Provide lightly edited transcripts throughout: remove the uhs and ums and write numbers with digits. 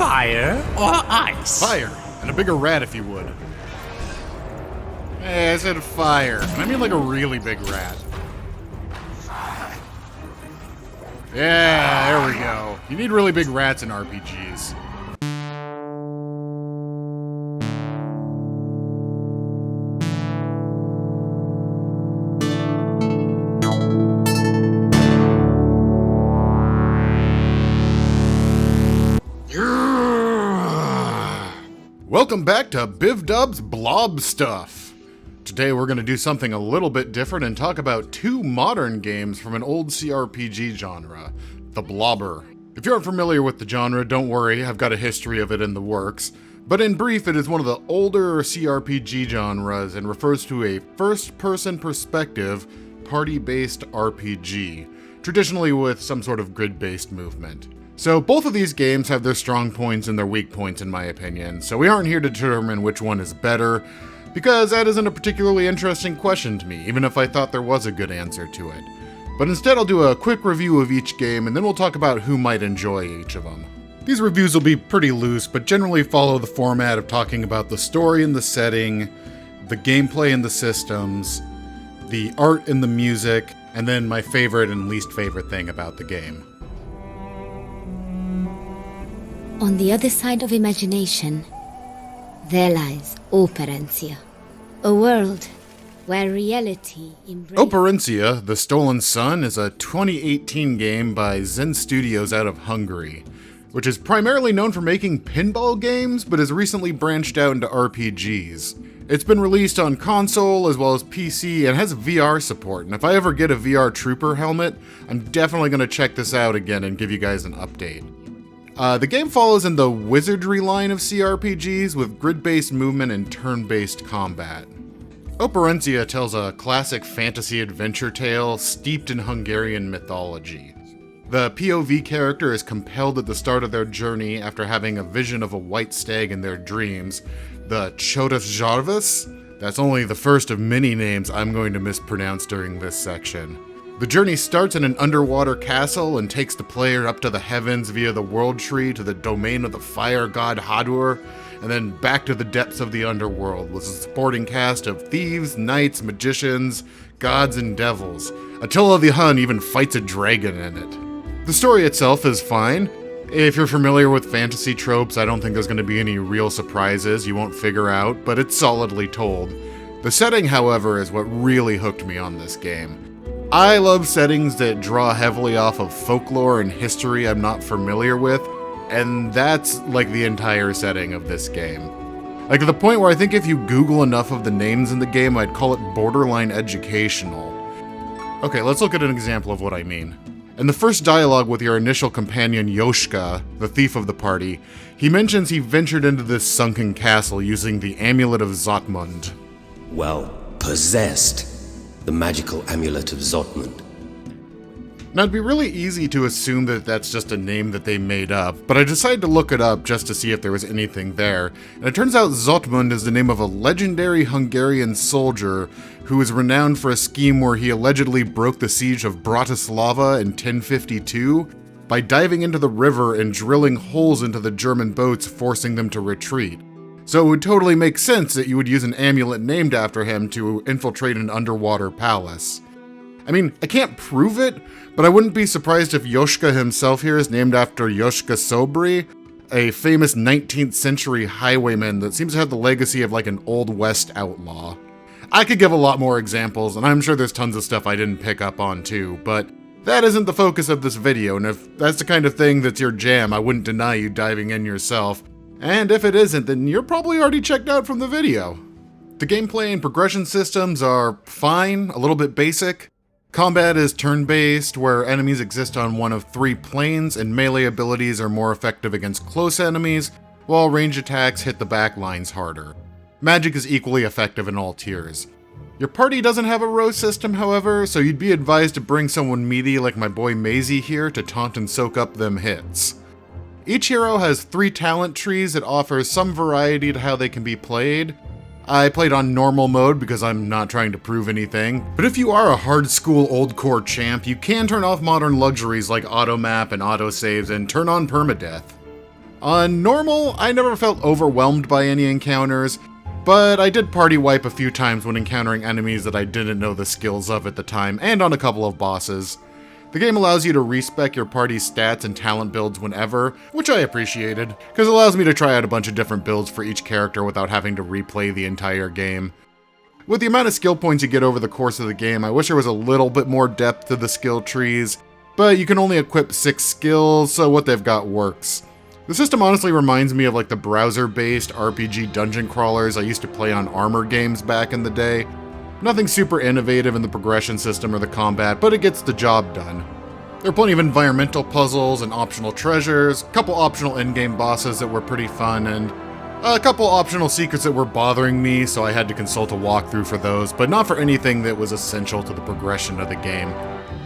Fire or ice? Fire, and a bigger rat if you would. Hey, I said fire, and I mean like a really big rat. Yeah, there we go. You need really big rats in RPGs. Welcome back to Bivdub's Blob Stuff. Today we're going to do something a little bit different and talk about two modern games from an old CRPG genre, the Blobber. If you aren't familiar with the genre, don't worry, I've got a history of it in the works. But in brief, it is one of the older CRPG genres and refers to a first-person perspective, party-based RPG, traditionally with some sort of grid-based movement. So both of these games have their strong points and their weak points in my opinion, so we aren't here to determine which one is better, because that isn't a particularly interesting question to me, even if I thought there was a good answer to it. But instead I'll do a quick review of each game and then we'll talk about who might enjoy each of them. These reviews will be pretty loose, but generally follow the format of talking about the story and the setting, the gameplay and the systems, the art and the music, and then my favorite and least favorite thing about the game. On the other side of imagination, there lies Operencia, a world where reality embraces... Operencia the Stolen Sun is a 2018 game by Zen Studios out of Hungary, which is primarily known for making pinball games, but has recently branched out into RPGs. It's been released on console as well as PC and has VR support, and if I ever get a VR Trooper helmet, I'm definitely going to check this out again and give you guys an update. The game follows in the wizardry line of CRPGs with grid-based movement and turn-based combat. Operencia tells a classic fantasy adventure tale steeped in Hungarian mythology. The POV character is compelled at the start of their journey after having a vision of a white stag in their dreams, the Chodas Jarvis. That's only the first of many names I'm going to mispronounce during this section. The journey starts in an underwater castle and takes the player up to the heavens via the world tree to the domain of the fire god Hadur, and then back to the depths of the underworld with a supporting cast of thieves, knights, magicians, gods, and devils. Attila the Hun even fights a dragon in it. The story itself is fine. If you're familiar with fantasy tropes, I don't think there's going to be any real surprises you won't figure out, but it's solidly told. The setting, however, is what really hooked me on this game. I love settings that draw heavily off of folklore and history I'm not familiar with, and that's like the entire setting of this game. Like to the point where I think if you Google enough of the names in the game, I'd call it borderline educational. Okay, let's look at an example of what I mean. In the first dialogue with your initial companion Yoshka, the thief of the party, he mentions he ventured into this sunken castle using the Amulet of Zotmund. Well, possessed. The magical amulet of Zotmund. Now, it'd be really easy to assume that that's just a name that they made up, but I decided to look it up just to see if there was anything there, and it turns out Zotmund is the name of a legendary Hungarian soldier who is renowned for a scheme where he allegedly broke the siege of Bratislava in 1052 by diving into the river and drilling holes into the German boats, forcing them to retreat. So it would totally make sense that you would use an amulet named after him to infiltrate an underwater palace. I mean, I can't prove it, but I wouldn't be surprised if Yoshka himself here is named after Yoshka Sobry, a famous 19th century highwayman that seems to have the legacy of like an Old West outlaw. I could give a lot more examples, and I'm sure there's tons of stuff I didn't pick up on too, but that isn't the focus of this video, and if that's the kind of thing that's your jam, I wouldn't deny you diving in yourself. And if it isn't, then you're probably already checked out from the video. The gameplay and progression systems are fine, a little bit basic. Combat is turn-based, where enemies exist on one of 3 planes, and melee abilities are more effective against close enemies, while range attacks hit the back lines harder. Magic is equally effective in all tiers. Your party doesn't have a row system, however, so you'd be advised to bring someone meaty like my boy Maisie here to taunt and soak up them hits. Each hero has 3 talent trees that offer some variety to how they can be played. I played on normal mode because I'm not trying to prove anything, but if you are a hard school old core champ, you can turn off modern luxuries like auto map and auto saves and turn on permadeath. On normal, I never felt overwhelmed by any encounters, but I did party wipe a few times when encountering enemies that I didn't know the skills of at the time, and on a couple of bosses. The game allows you to respec your party's stats and talent builds whenever, which I appreciated, because it allows me to try out a bunch of different builds for each character without having to replay the entire game. With the amount of skill points you get over the course of the game, I wish there was a little bit more depth to the skill trees, but you can only equip 6 skills, so what they've got works. The system honestly reminds me of like the browser-based RPG dungeon crawlers I used to play on Armor games back in the day. Nothing super innovative in the progression system or the combat, but it gets the job done. There are plenty of environmental puzzles and optional treasures, a couple optional in-game bosses that were pretty fun, and a couple optional secrets that were bothering me, so I had to consult a walkthrough for those, but not for anything that was essential to the progression of the game.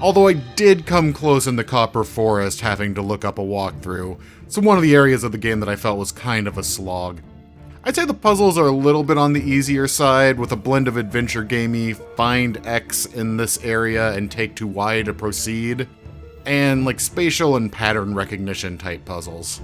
Although I did come close in the Copper Forest having to look up a walkthrough, so one of the areas of the game that I felt was kind of a slog. I'd say the puzzles are a little bit on the easier side, with a blend of adventure gamey, find X in this area and take to Y to proceed, and like spatial and pattern recognition type puzzles.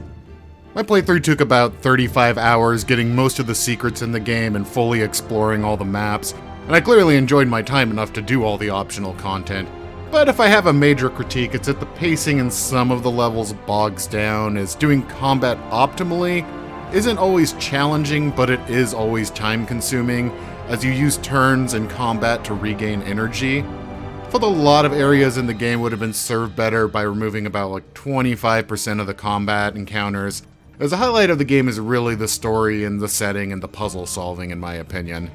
My playthrough took about 35 hours getting most of the secrets in the game and fully exploring all the maps, and I clearly enjoyed my time enough to do all the optional content. But if I have a major critique, it's that the pacing in some of the levels bogs down, as doing combat optimally isn't always challenging, but it is always time-consuming, as you use turns in combat to regain energy. I felt a lot of areas in the game would have been served better by removing about like 25% of the combat encounters, as the highlight of the game is really the story and the setting and the puzzle solving in my opinion.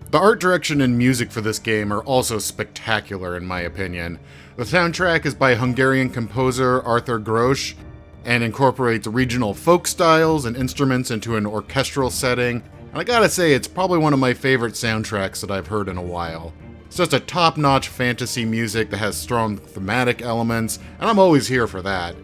The art direction and music for this game are also spectacular in my opinion. The soundtrack is by Hungarian composer Arthur Grosch and incorporates regional folk styles and instruments into an orchestral setting, and I gotta say it's probably one of my favorite soundtracks that I've heard in a while. It's just a top-notch fantasy music that has strong thematic elements, and I'm always here for that.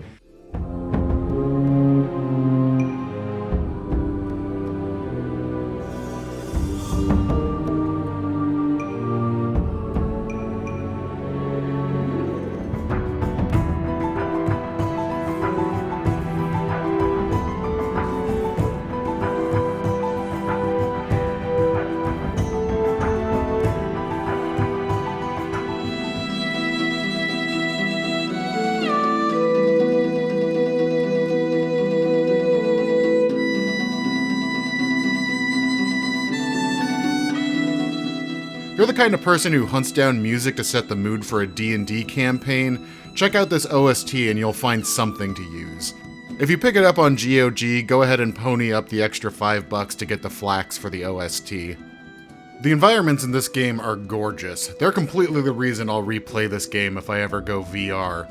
If you're the kind of person who hunts down music to set the mood for a D&D campaign, check out this OST and you'll find something to use. If you pick it up on GOG, go ahead and pony up the extra $5 to get the flax for the OST. The environments in this game are gorgeous. They're completely the reason I'll replay this game if I ever go VR.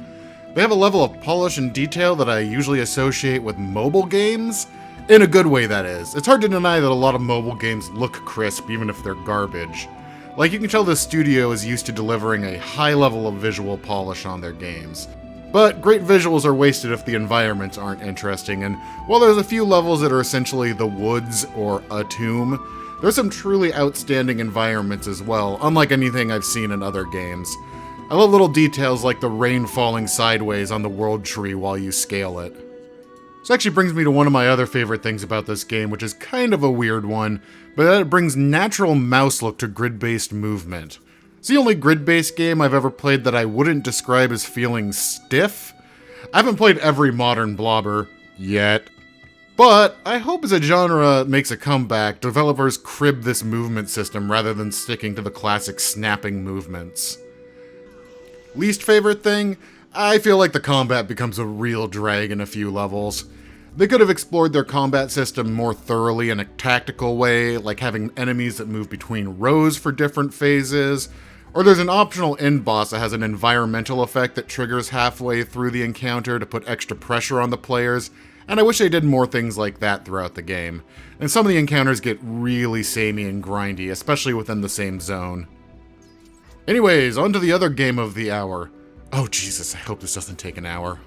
They have a level of polish and detail that I usually associate with mobile games. In a good way, that is. It's hard to deny that a lot of mobile games look crisp, even if they're garbage. Like, you can tell this studio is used to delivering a high level of visual polish on their games. But great visuals are wasted if the environments aren't interesting, and while there's a few levels that are essentially the woods or a tomb, there's some truly outstanding environments as well, unlike anything I've seen in other games. I love little details like the rain falling sideways on the world tree while you scale it. This actually brings me to one of my other favorite things about this game, which is kind of a weird one, but that it brings natural mouse look to grid-based movement. It's the only grid-based game I've ever played that I wouldn't describe as feeling stiff. I haven't played every modern blobber yet, but I hope as a genre makes a comeback, developers crib this movement system rather than sticking to the classic snapping movements. Least favorite thing? I feel like the combat becomes a real drag in a few levels. They could have explored their combat system more thoroughly in a tactical way, like having enemies that move between rows for different phases, or there's an optional end boss that has an environmental effect that triggers halfway through the encounter to put extra pressure on the players, and I wish they did more things like that throughout the game. And some of the encounters get really samey and grindy, especially within the same zone. Anyways, on to the other game of the hour. Oh Jesus, I hope this doesn't take an hour.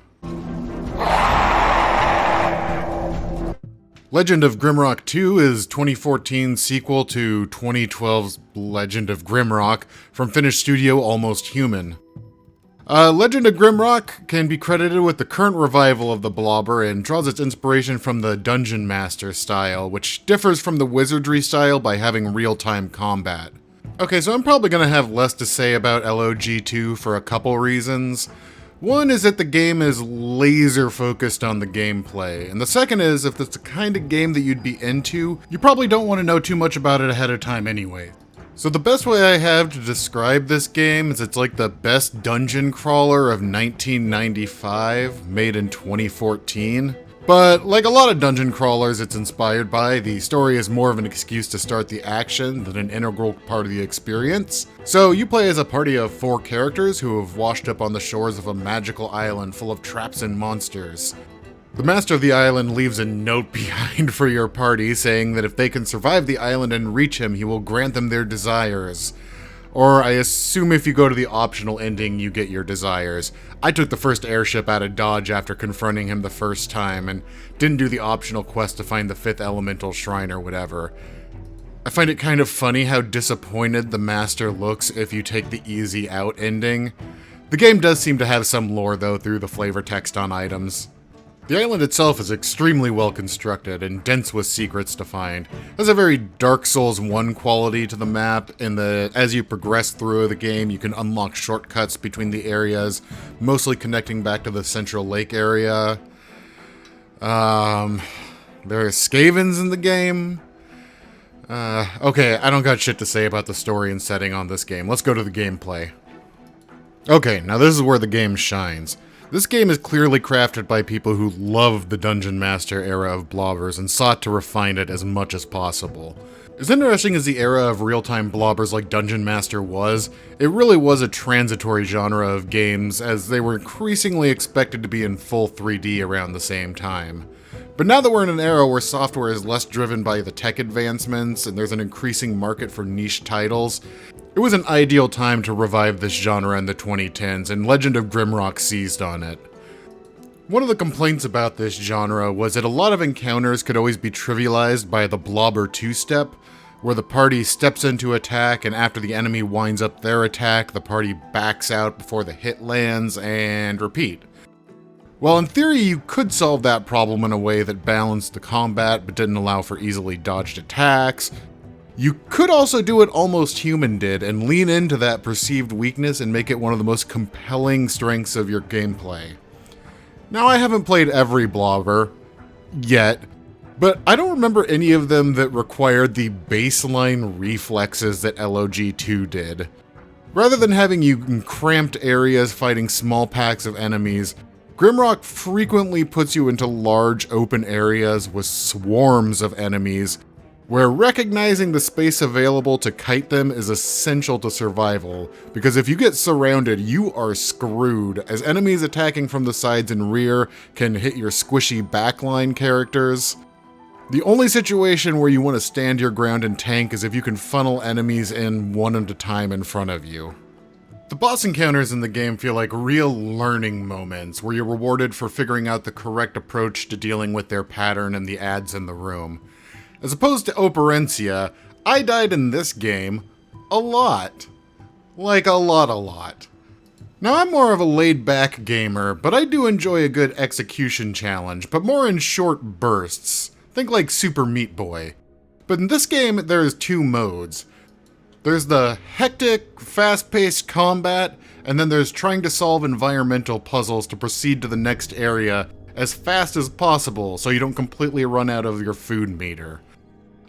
Legend of Grimrock 2 is 2014's sequel to 2012's Legend of Grimrock from Finnish studio Almost Human. Legend of Grimrock can be credited with the current revival of the blobber and draws its inspiration from the Dungeon Master style, which differs from the wizardry style by having real-time combat. Okay, so I'm probably going to have less to say about LOG2 for a couple reasons. One is that the game is laser focused on the gameplay, and the second is if it's the kind of game that you'd be into, you probably don't want to know too much about it ahead of time anyway. So the best way I have to describe this game is it's like the best dungeon crawler of 1995, made in 2014. But like a lot of dungeon crawlers it's inspired by, the story is more of an excuse to start the action than an integral part of the experience. So you play as a party of 4 characters who have washed up on the shores of a magical island full of traps and monsters. The master of the island leaves a note behind for your party saying that if they can survive the island and reach him, he will grant them their desires. Or I assume if you go to the optional ending, you get your desires. I took the first airship out of Dodge after confronting him the first time, and didn't do the optional quest to find the 5th elemental shrine or whatever. I find it kind of funny how disappointed the master looks if you take the easy out ending. The game does seem to have some lore though through the flavor text on items. The island itself is extremely well constructed and dense with secrets to find. It has a very Dark Souls 1 quality to the map in that as you progress through the game you can unlock shortcuts between the areas, mostly connecting back to the central lake area. There are Skavens in the game. Okay, I don't got shit to say about the story and setting on this game. Let's go to the gameplay. Okay, now this is where the game shines. This game is clearly crafted by people who loved the Dungeon Master era of blobbers and sought to refine it as much as possible. As interesting as the era of real-time blobbers like Dungeon Master was, it really was a transitory genre of games as they were increasingly expected to be in full 3D around the same time. But now that we're in an era where software is less driven by the tech advancements and there's an increasing market for niche titles, it was an ideal time to revive this genre in the 2010s, and Legend of Grimrock seized on it. One of the complaints about this genre was that a lot of encounters could always be trivialized by the blobber 2-step, where the party steps into attack and after the enemy winds up their attack, the party backs out before the hit lands, and repeat. While in theory you could solve that problem in a way that balanced the combat but didn't allow for easily dodged attacks, you could also do what Almost Human did and lean into that perceived weakness and make it one of the most compelling strengths of your gameplay. Now, I haven't played every blobber yet, but I don't remember any of them that required the baseline reflexes that LOG2 did. Rather than having you in cramped areas fighting small packs of enemies, Grimrock frequently puts you into large open areas with swarms of enemies, where recognizing the space available to kite them is essential to survival, because if you get surrounded, you are screwed, as enemies attacking from the sides and rear can hit your squishy backline characters. The only situation where you want to stand your ground and tank is if you can funnel enemies in one at a time in front of you. The boss encounters in the game feel like real learning moments, where you're rewarded for figuring out the correct approach to dealing with their pattern and the adds in the room. As opposed to Operencia, I died in this game a lot. Like a lot. Now I'm more of a laid-back gamer, but I do enjoy a good execution challenge, but more in short bursts. Think like Super Meat Boy. But in this game, there's 2 modes. There's the hectic, fast-paced combat, and then there's trying to solve environmental puzzles to proceed to the next area as fast as possible so you don't completely run out of your food meter.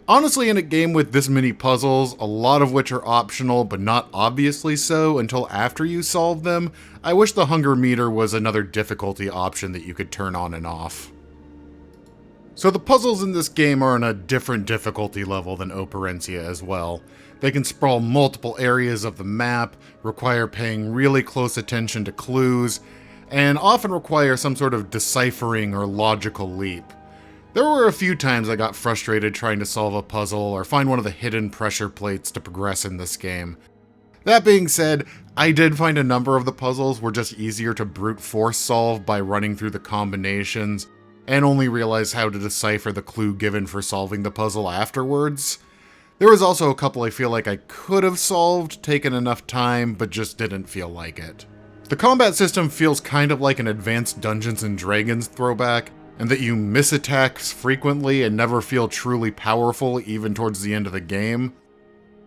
Honestly, in a game with this many puzzles, a lot of which are optional but not obviously so until after you solve them, I wish the hunger meter was another difficulty option that you could turn on and off. So the puzzles in this game are on a different difficulty level than Operencia as well. They can sprawl multiple areas of the map, require paying really close attention to clues, and often require some sort of deciphering or logical leap. There were a few times I got frustrated trying to solve a puzzle or find one of the hidden pressure plates to progress in this game. That being said, I did find a number of the puzzles were just easier to brute force solve by running through the combinations, and only realized how to decipher the clue given for solving the puzzle afterwards. There was also a couple I feel like I could have solved, taken enough time, but just didn't feel like it. The combat system feels kind of like an advanced Dungeons & Dragons throwback, and that you miss attacks frequently and never feel truly powerful even towards the end of the game.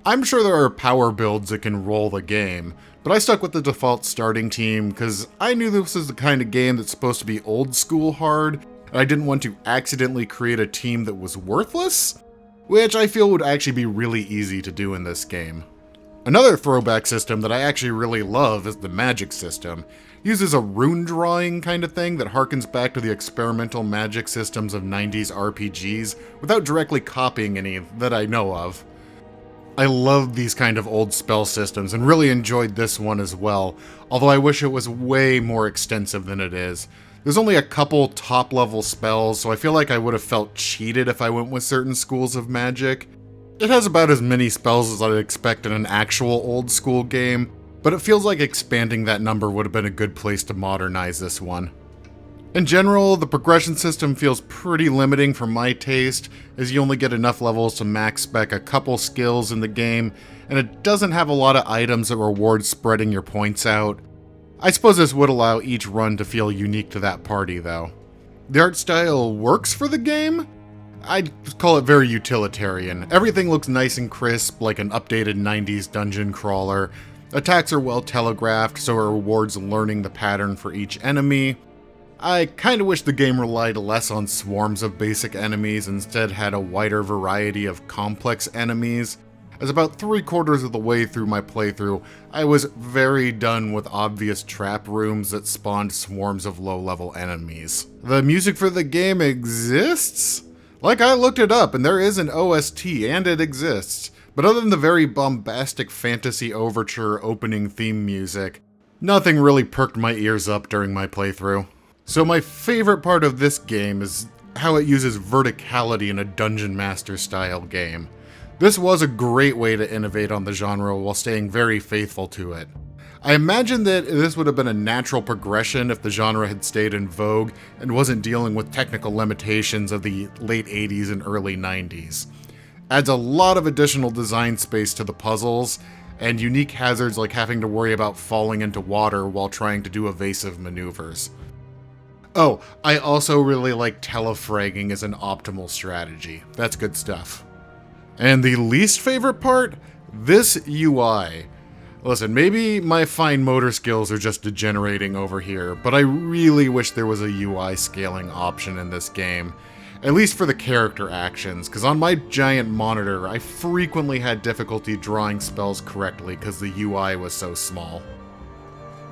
I'm sure there are power builds that can roll the game, but I stuck with the default starting team because I knew this was the kind of game that's supposed to be old school hard, and I didn't want to accidentally create a team that was worthless, which I feel would actually be really easy to do in this game. Another throwback system that I actually really love is the magic system. It uses a rune drawing kind of thing that harkens back to the experimental magic systems of 90s RPGs without directly copying any that I know of. I love these kind of old spell systems and really enjoyed this one as well, although I wish it was way more extensive than it is. There's only a couple top level spells, so I feel like I would have felt cheated if I went with certain schools of magic. It has about as many spells as I'd expect in an actual old school game, but it feels like expanding that number would have been a good place to modernize this one. In general, the progression system feels pretty limiting for my taste, as you only get enough levels to max spec a couple skills in the game, and it doesn't have a lot of items that reward spreading your points out. I suppose this would allow each run to feel unique to that party though. The art style works for the game? I'd call it very utilitarian. Everything looks nice and crisp, like an updated 90s dungeon crawler. Attacks are well telegraphed, so it rewards learning the pattern for each enemy. I kinda wish the game relied less on swarms of basic enemies, instead had a wider variety of complex enemies. As about 3/4 of the way through my playthrough, I was very done with obvious trap rooms that spawned swarms of low-level enemies. The music for the game exists? Like, I looked it up, and there is an OST, and it exists. But other than the very bombastic fantasy overture opening theme music, nothing really perked my ears up during my playthrough. So my favorite part of this game is how it uses verticality in a Dungeon Master style game. This was a great way to innovate on the genre while staying very faithful to it. I imagine that this would have been a natural progression if the genre had stayed in vogue and wasn't dealing with technical limitations of the late 80s and early 90s. Adds a lot of additional design space to the puzzles, and unique hazards like having to worry about falling into water while trying to do evasive maneuvers. Oh, I also really like telefragging as an optimal strategy. That's good stuff. And the least favorite part? This UI. Listen, maybe my fine motor skills are just degenerating over here, but I really wish there was a UI scaling option in this game. At least for the character actions, because on my giant monitor, I frequently had difficulty drawing spells correctly because the UI was so small.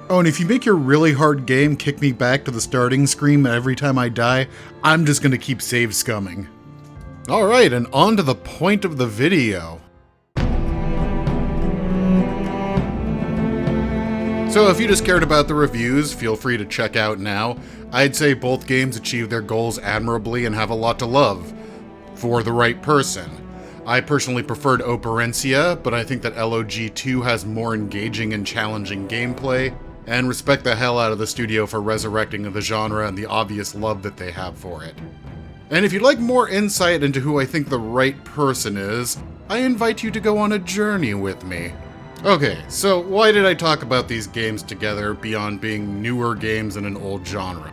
Oh, and if you make your really hard game kick me back to the starting screen every time I die, I'm just gonna keep save scumming. Alright, and on to the point of the video. So if you just cared about the reviews, feel free to check out now. I'd say both games achieve their goals admirably and have a lot to love. For the right person. I personally preferred Operencia, but I think that LOG2 has more engaging and challenging gameplay, and respect the hell out of the studio for resurrecting the genre and the obvious love that they have for it. And if you'd like more insight into who I think the right person is, I invite you to go on a journey with me. Okay, so why did I talk about these games together beyond being newer games in an old genre?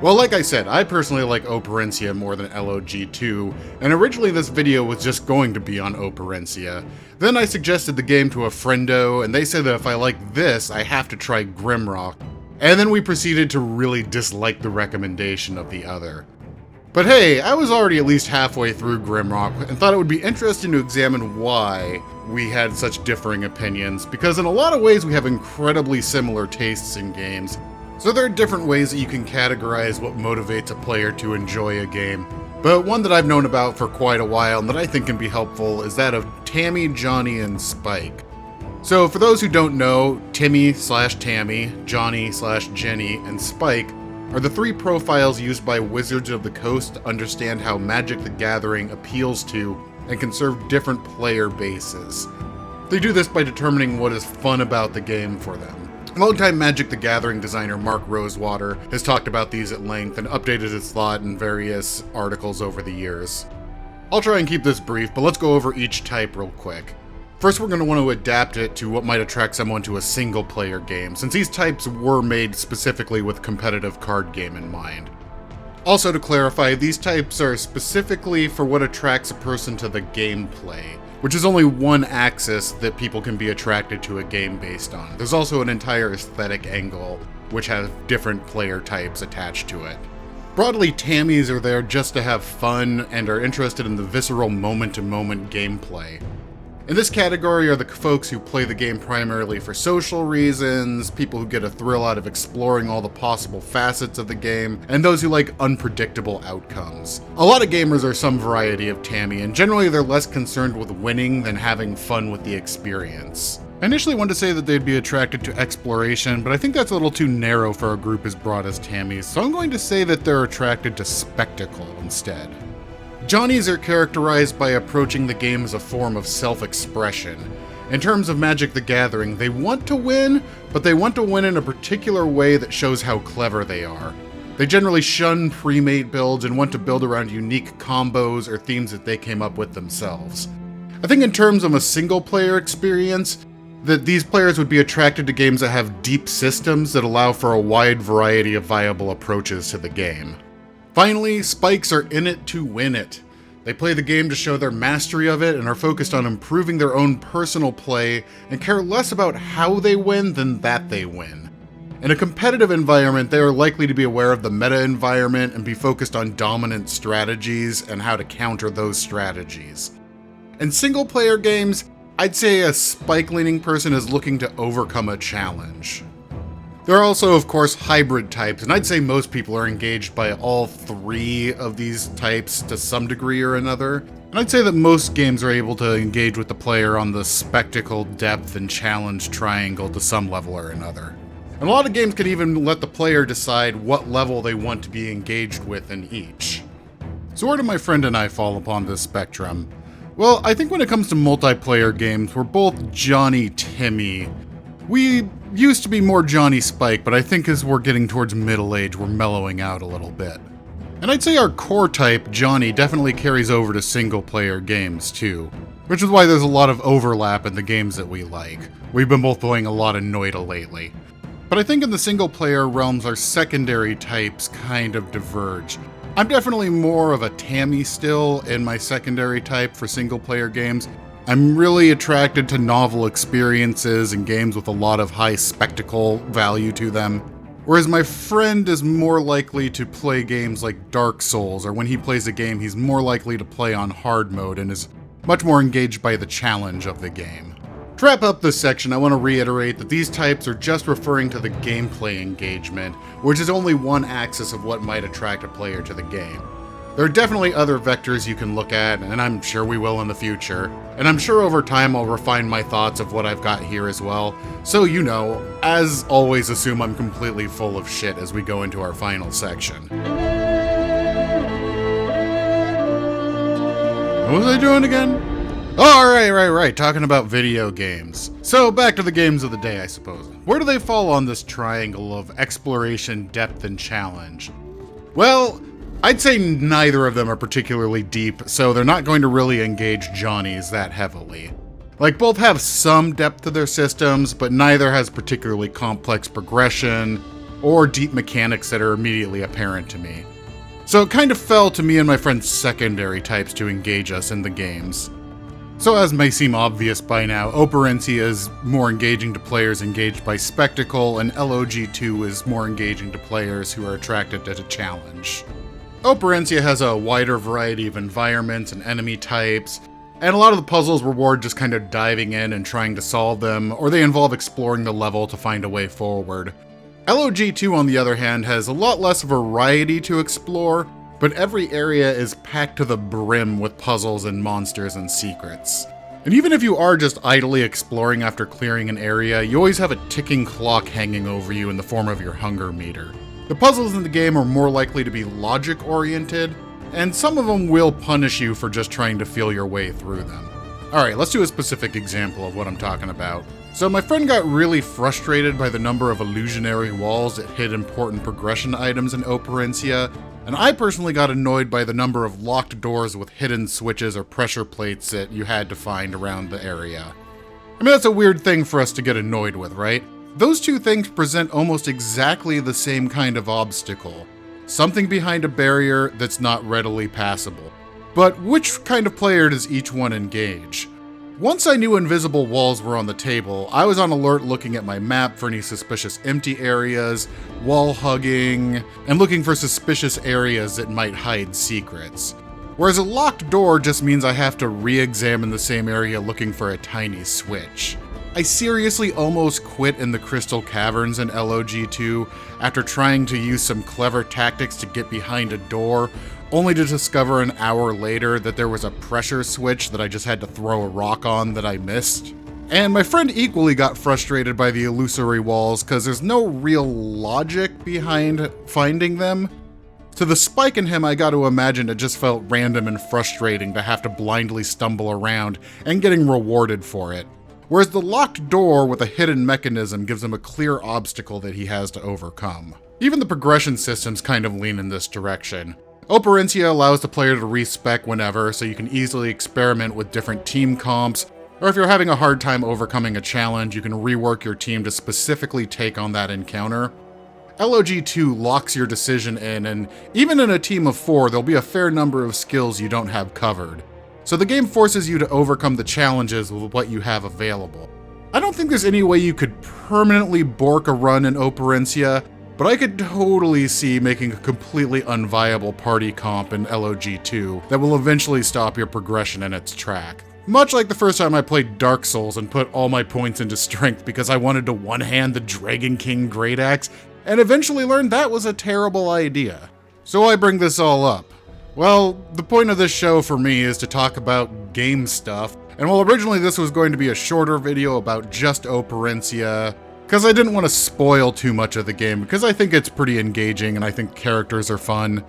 Well, like I said, I personally like Operencia more than LOG2, and originally this video was just going to be on Operencia. Then I suggested the game to a friendo, and they said that if I like this, I have to try Grimrock. And then we proceeded to really dislike the recommendation of the other. But hey, I was already at least halfway through Grimrock, and thought it would be interesting to examine why we had such differing opinions, because in a lot of ways we have incredibly similar tastes in games. So there are different ways that you can categorize what motivates a player to enjoy a game. But one that I've known about for quite a while and that I think can be helpful is that of Tammy, Johnny, and Spike. So for those who don't know, Timmy/Tammy, Johnny/Jenny, and Spike are the three profiles used by Wizards of the Coast to understand how Magic the Gathering appeals to and can serve different player bases. They do this by determining what is fun about the game for them. Longtime Magic the Gathering designer Mark Rosewater has talked about these at length and updated his thought in various articles over the years. I'll try and keep this brief, but let's go over each type real quick. First, we're going to want to adapt it to what might attract someone to a single-player game, since these types were made specifically with competitive card game in mind. Also, to clarify, these types are specifically for what attracts a person to the gameplay, which is only one axis that people can be attracted to a game based on. There's also an entire aesthetic angle, which has different player types attached to it. Broadly, Tammies are there just to have fun and are interested in the visceral moment-to-moment gameplay. In this category are the folks who play the game primarily for social reasons, people who get a thrill out of exploring all the possible facets of the game, and those who like unpredictable outcomes. A lot of gamers are some variety of Tammy, and generally they're less concerned with winning than having fun with the experience. I initially wanted to say that they'd be attracted to exploration, but I think that's a little too narrow for a group as broad as Tammies, so I'm going to say that they're attracted to spectacle instead. Johnnies are characterized by approaching the game as a form of self-expression. In terms of Magic the Gathering, they want to win, but they want to win in a particular way that shows how clever they are. They generally shun pre-made builds and want to build around unique combos or themes that they came up with themselves. I think in terms of a single-player experience, that these players would be attracted to games that have deep systems that allow for a wide variety of viable approaches to the game. Finally, Spikes are in it to win it. They play the game to show their mastery of it and are focused on improving their own personal play and care less about how they win than that they win. In a competitive environment, they are likely to be aware of the meta environment and be focused on dominant strategies and how to counter those strategies. In single-player games, I'd say a spike-leaning person is looking to overcome a challenge. There are also, of course, hybrid types, and I'd say most people are engaged by all three of these types to some degree or another. And I'd say that most games are able to engage with the player on the spectacle, depth, and challenge triangle to some level or another. And a lot of games can even let the player decide what level they want to be engaged with in each. So where do my friend and I fall upon this spectrum? Well, I think when it comes to multiplayer games, we're both Johnny Timmy. We used to be more Johnny Spike, but I think as we're getting towards middle age, we're mellowing out a little bit. And I'd say our core type, Johnny, definitely carries over to single-player games too, which is why there's a lot of overlap in the games that we like. We've been both playing a lot of Noita lately. But I think in the single-player realms, our secondary types kind of diverge. I'm definitely more of a Tammy still in my secondary type for single-player games. I'm really attracted to novel experiences and games with a lot of high spectacle value to them, whereas my friend is more likely to play games like Dark Souls, or when he plays a game, he's more likely to play on hard mode and is much more engaged by the challenge of the game. To wrap up this section, I want to reiterate that these types are just referring to the gameplay engagement, which is only one axis of what might attract a player to the game. There are definitely other vectors you can look at, and I'm sure we will in the future. And I'm sure over time I'll refine my thoughts of what I've got here as well. So, you know, as always, assume I'm completely full of shit as we go into our final section. What was I doing again? Oh, right, talking about video games. So, back to the games of the day, I suppose. Where do they fall on this triangle of exploration, depth, and challenge? Well, I'd say neither of them are particularly deep, so they're not going to really engage Johnnies that heavily. Like, both have some depth to their systems, but neither has particularly complex progression or deep mechanics that are immediately apparent to me. So it kind of fell to me and my friend's secondary types to engage us in the games. So as may seem obvious by now, Operencia is more engaging to players engaged by spectacle, and LOG2 is more engaging to players who are attracted to a challenge. Operencia has a wider variety of environments and enemy types, and a lot of the puzzles reward just kind of diving in and trying to solve them, or they involve exploring the level to find a way forward. LOG2, on the other hand, has a lot less variety to explore, but every area is packed to the brim with puzzles and monsters and secrets. And even if you are just idly exploring after clearing an area, you always have a ticking clock hanging over you in the form of your hunger meter. The puzzles in the game are more likely to be logic-oriented, and some of them will punish you for just trying to feel your way through them. Alright, let's do a specific example of what I'm talking about. So my friend got really frustrated by the number of illusionary walls that hid important progression items in Operencia, and I personally got annoyed by the number of locked doors with hidden switches or pressure plates that you had to find around the area. I mean, that's a weird thing for us to get annoyed with, right? Those two things present almost exactly the same kind of obstacle. Something behind a barrier that's not readily passable. But which kind of player does each one engage? Once I knew invisible walls were on the table, I was on alert looking at my map for any suspicious empty areas, wall hugging, and looking for suspicious areas that might hide secrets. Whereas a locked door just means I have to re-examine the same area looking for a tiny switch. I seriously almost quit in the Crystal Caverns in LOG2 after trying to use some clever tactics to get behind a door, only to discover an hour later that there was a pressure switch that I just had to throw a rock on that I missed. And my friend equally got frustrated by the illusory walls because there's no real logic behind finding them. To the spike in him, I got to imagine it just felt random and frustrating to have to blindly stumble around and getting rewarded for it. Whereas the locked door with a hidden mechanism gives him a clear obstacle that he has to overcome. Even the progression systems kind of lean in this direction. Operencia allows the player to respec whenever, so you can easily experiment with different team comps, or if you're having a hard time overcoming a challenge, you can rework your team to specifically take on that encounter. LOG2 locks your decision in, and even in a team of 4, there'll be a fair number of skills you don't have covered. So the game forces you to overcome the challenges with what you have available. I don't think there's any way you could permanently bork a run in Operencia, but I could totally see making a completely unviable party comp in LOG2 that will eventually stop your progression in its track. Much like the first time I played Dark Souls and put all my points into strength because I wanted to one-hand the Dragon King Great Axe, and eventually learned that was a terrible idea. So I bring this all up. Well, the point of this show for me is to talk about game stuff, and while originally this was going to be a shorter video about just Operencia, because I didn't want to spoil too much of the game, because I think it's pretty engaging and I think characters are fun,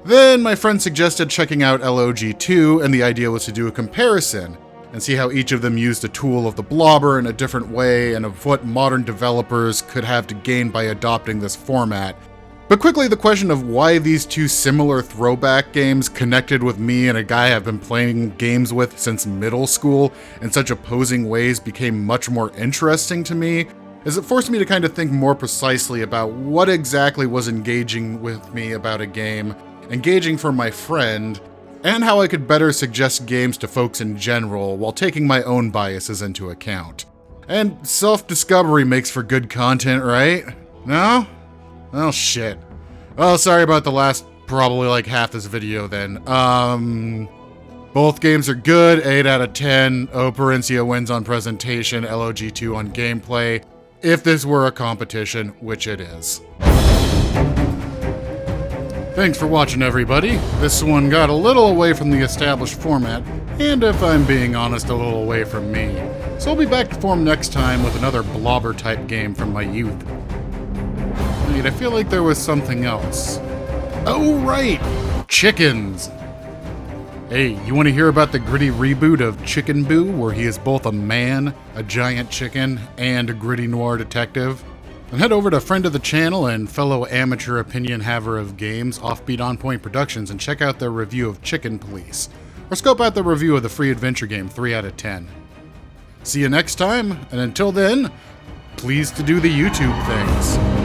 then my friend suggested checking out LOG2, and the idea was to do a comparison, and see how each of them used a tool of the blobber in a different way, and of what modern developers could have to gain by adopting this format. But quickly, the question of why these two similar throwback games connected with me and a guy I've been playing games with since middle school in such opposing ways became much more interesting to me, as it forced me to kind of think more precisely about what exactly was engaging with me about a game, engaging for my friend, and how I could better suggest games to folks in general while taking my own biases into account. And self-discovery makes for good content, right? No? Oh shit. Oh, sorry about the last probably like half this video then. Both games are good, 8 out of 10. Operencia wins on presentation, LOG2 on gameplay. If this were a competition, which it is. Thanks for watching, everybody. This one got a little away from the established format, and if I'm being honest, a little away from me. So I'll be back to form next time with another blobber type game from my youth. Wait, I feel like there was something else. Oh, right! Chickens! Hey, you want to hear about the gritty reboot of Chicken Boo, where he is both a man, a giant chicken, and a gritty noir detective? Then head over to friend of the channel and fellow amateur opinion haver of games, Offbeat On Point Productions, and check out their review of Chicken Police. Or scope out the review of the free adventure game 3 out of 10. See you next time, and until then, please to do the YouTube things.